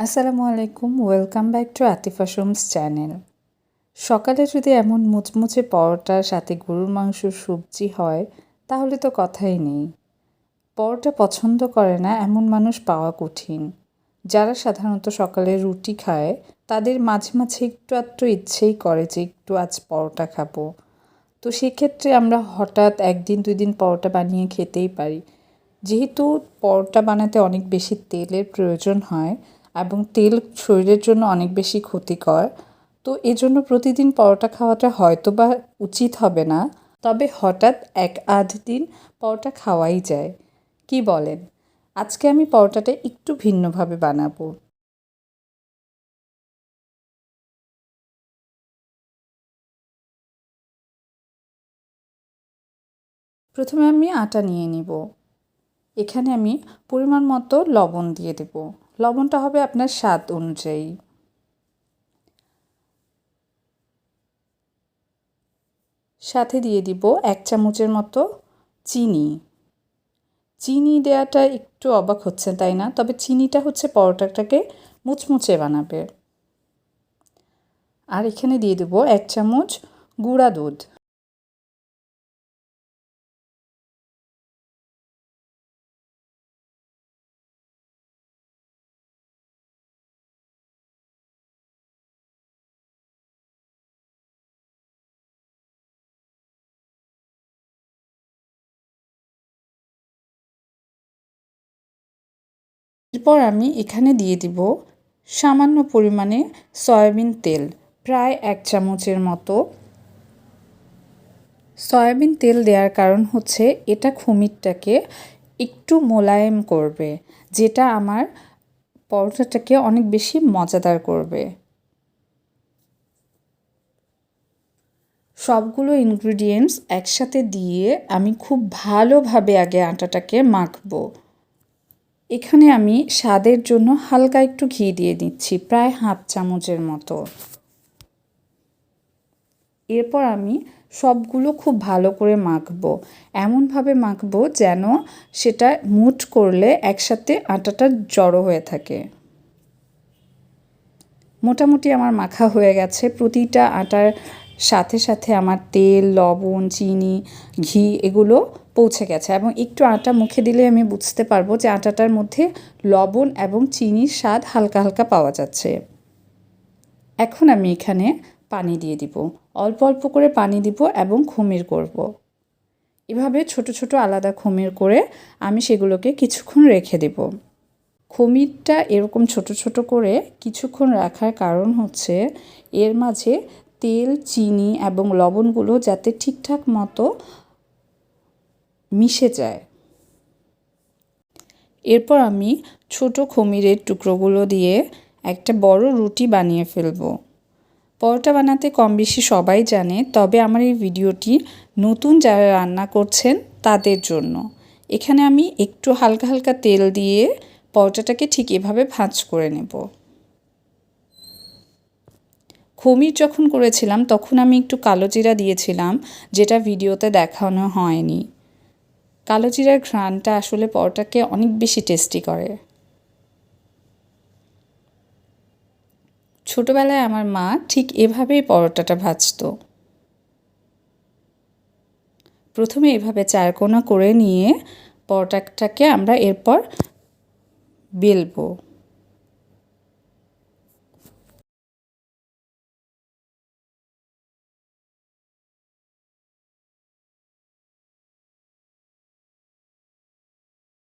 আসসালামু আলাইকুম, welcome back to Atifa সোমস channel. সকালে যদি এমন মুচমুচে পরোটার সাথে গরুর মাংসর সবজি হয় তাহলে তো কথাই নেই। পরোটা পছন্দ করে না এমন মানুষ পাওয়া কঠিন। যারা সাধারণত সকালে রুটি খায় তাদের মাঝে মাঝে একটু আধটু ইচ্ছেই করে যে একটু আজ পরোটা খাবো। তো সেক্ষেত্রে আমরা হঠাৎ একদিন দুই দিন পরোটা বানিয়ে খেতেই পারি। যেহেতু পরোটা বানাতে অনেক বেশি তেলের প্রয়োজন হয় এবং তেল শরীরের জন্য অনেক বেশি ক্ষতিকর, তো এজন্য প্রতিদিন পরোটা খাওয়াটা হয়তোবা উচিত হবে না, তবে হঠাৎ এক আধ দিন পরোটা খাওয়াই যায়। কি বলেন? আজকে আমি পরোটাটা একটু ভিন্নভাবে বানাবো। প্রথমে আমি আটা নিয়ে নিব। এখানে আমি পরিমাণ মতো লবণ দিয়ে দেব। লবণটা হবে আপনার স্বাদ অনুযায়ী। সাথে দিয়ে দিব 1 চামচের মতো চিনি। চিনি দেওয়াটা একটু অবাক হচ্ছেন তাই না? তবে চিনিটা হচ্ছে পরোটাটাকে মুচমুচে বানাবে। আর এখানে দিয়ে দেব 1 চামচ গুঁড়া দুধ। এরপর আমি এখানে দিয়ে দিব সামান্য পরিমাণে সয়াবিন তেল, প্রায় 1 চামচের মতো। সয়াবিন তেল দেওয়ার কারণ হচ্ছে এটা খুমিরটাকে একটু মোলায়েম করবে, যেটা আমার পরোটাটাকে অনেক বেশি মজাদার করবে। সবগুলো ইনগ্রিডিয়েন্টস একসাথে দিয়ে আমি খুব ভালোভাবে আগে আটাটাকে মাখবো। এখানে আমি স্বাদের জন্য হালকা একটু ঘি দিয়ে দিচ্ছি, প্রায় 1/2 চামচের মতো। এরপর আমি সবগুলো খুব ভালো করে মাখবো, এমনভাবে মাখবো যেন সেটা মুঠ করলে একসাথে আটাটা জড়ো হয়ে থাকে। মোটামুটি আমার মাখা হয়ে গেছে। প্রতিটা আটার সাথে সাথে আমার তেল, লবণ, চিনি, ঘি এগুলো পৌঁছে গেছে এবং একটু আটা মুখে দিলে আমি বুঝতে পারবো যে আটাটার মধ্যে লবণ এবং চিনির স্বাদ হালকা হালকা পাওয়া যাচ্ছে। এখন আমি এখানে পানি দিয়ে দিব, অল্প অল্প করে পানি দিব এবং খুমির করব। এভাবে ছোট ছোট আলাদা খুমির করে আমি সেগুলোকে কিছুক্ষণ রেখে দেব। খুমিরটা এরকম ছোট ছোট করে কিছুক্ষণ রাখার কারণ হচ্ছে এর মাঝে তেল, চিনি এবং লবণগুলো যাতে ঠিকঠাক মতো মিশে যায়। এরপর আমি ছোট খুমিরের টুকরোগুলো দিয়ে একটা বড় রুটি বানিয়ে ফেলবো। পরোটা বানাতে কম বেশি সবাই জানে, তবে আমার এই ভিডিওটি নতুন যারা রান্না করছেন তাদের জন্য। এখানে আমি একটু হালকা হালকা তেল দিয়ে পরোটাটাকে ঠিক এভাবে ভাঁজ করে নেব। খুমির যখন করেছিলাম তখন আমি একটু কালো জিরা দিয়েছিলাম, যেটা ভিডিওতে দেখানো হয়নি। কালো জিরার ঘ্রাণটা আসলে পরোটাকে অনেক বেশি টেস্টি করে। ছোটবেলায় আমার মা ঠিক এভাবেই পরোটাটা ভাজতো। প্রথমে এভাবে চারকোনা করে নিয়ে পরোটাটাকে আমরা এরপর বেলবো।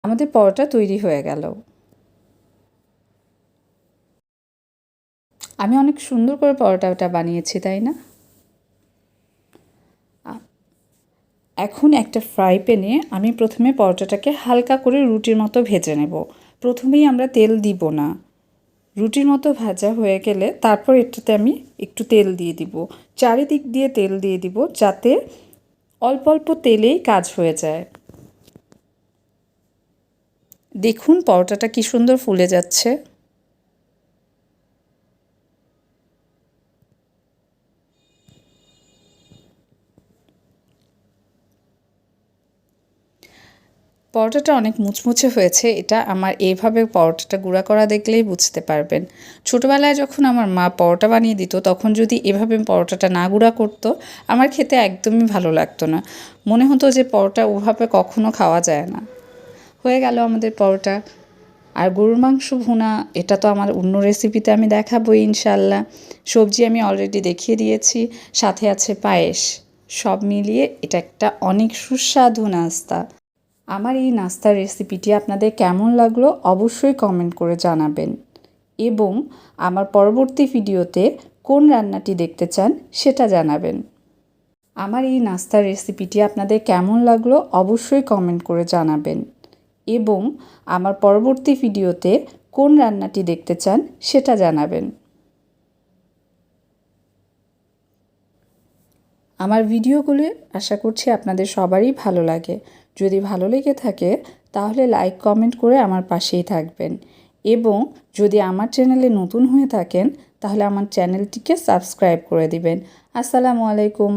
আমাদের পরোটা তৈরি হয়ে গেল। আমি অনেক সুন্দর করে পরোটাটা বানিয়েছি তাই না? এখন একটা ফ্রাই প্যানে আমি প্রথমে পরোটাটাকে হালকা করে রুটির মতো ভেজে নেব। প্রথমেই আমরা তেল দিব না। রুটির মতো ভাজা হয়ে গেলে তারপর এটাতে আমি একটু তেল দিয়ে দিব। চারিদিক দিয়ে তেল দিয়ে দিব যাতে অল্প অল্প তেলেই কাজ হয়ে যায়। দেখুন পরোটাটা কি সুন্দর ফুলে যাচ্ছে। পরোটাটা অনেক মুচমুচে হয়েছে, এটা আমার এইভাবে পরোটাটা গুঁড়া করা দেখলেই বুঝতে পারবেন। ছোটোবেলায় যখন আমার মা পরোটা বানিয়ে দিত তখন যদি এভাবে পরোটাটা না গুঁড়া করতো আমার খেতে একদমই ভালো লাগতো না, মনে হতো যে পরোটা ওভাবে কখনো খাওয়া যায় না। হয়ে গেল আমাদের পরোটা। আর গরুর মাংস ভুনা, এটা তো আমার অন্য রেসিপিতে আমি দেখাবোই ইনশাল্লাহ। সবজি আমি অলরেডি দেখিয়ে দিয়েছি, সাথে আছে পায়েস। সব মিলিয়ে এটা একটা অনেক সুস্বাদু নাস্তা। আমার এই নাস্তার রেসিপিটি আপনাদের কেমন লাগলো অবশ্যই কমেন্ট করে জানাবেন, এবং আমার পরবর্তী ভিডিওতে কোন রান্নাটি দেখতে চান সেটা জানাবেন। আমার এই নাস্তার রেসিপিটি আপনাদের কেমন লাগলো অবশ্যই কমেন্ট করে জানাবেন, এবং আমার পরবর্তী ভিডিওতে কোন রান্নাটি দেখতে চান সেটা জানাবেন। আমার ভিডিওগুলো আশা করছি আপনাদের সবারই ভালো লাগে। যদি ভালো লেগে থাকে তাহলে লাইক কমেন্ট করে আমার পাশেই থাকবেন, এবং যদি আমার চ্যানেলে নতুন হয়ে থাকেন তাহলে আমার চ্যানেলটিকে সাবস্ক্রাইব করে দিবেন। আসসালামু আলাইকুম।